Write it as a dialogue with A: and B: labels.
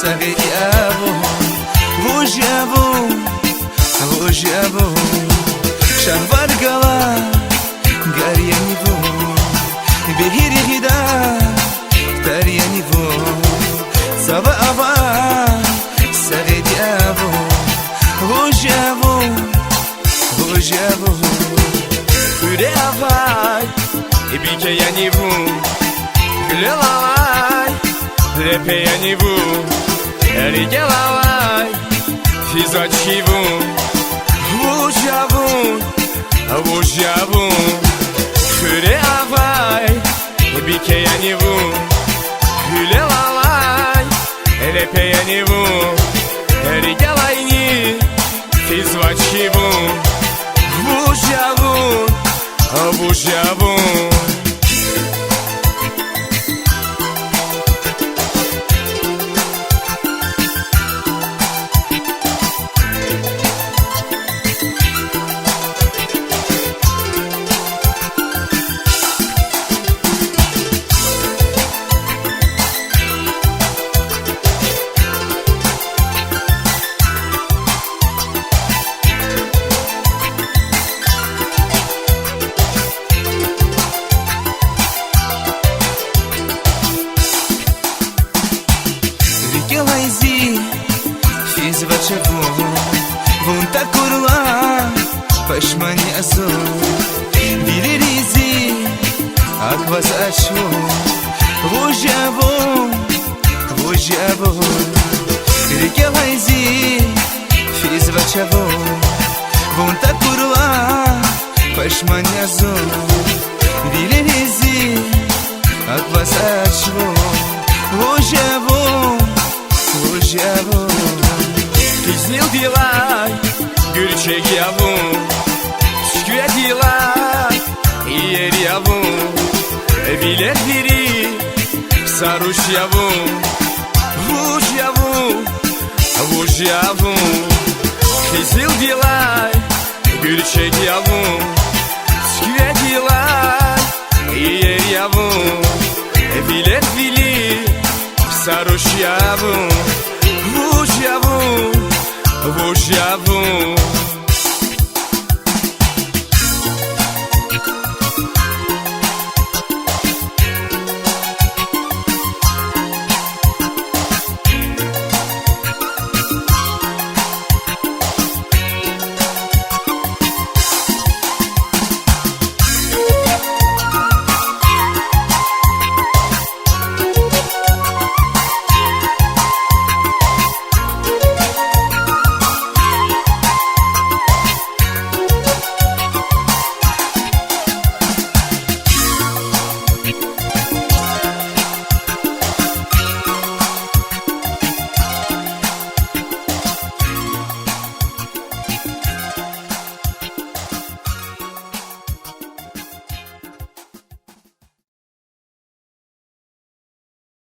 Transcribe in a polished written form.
A: سغيابو وجابو شهر قلا قريني بو بهيري غدا تريني بو صبا أبا سغيابو وجابو Küre avay İbike yani bu Güle lavay Repe yani bu Erike lavay Fizaçi bu Vujabun Küre avay İbike yani bu Güle lavay Repe yani bu Erike lavay Fizaçi bu Vujabun Bunta kurla Paşmanya su Dilirizi Akvas açu Vujabun Rike vayzi Fiz vaçavu Bunta kurla Paşmanya su Dilirizi Akvas açu Vujabun Пизнил дела, гürçek yavun Şükür dila, yer yavun Bilet biri, sarhoş yavun Vujabun Piznil dila, gürçek yavun Şükür dila, yer yavun Bilet biri, sarhoş yavun Vujabun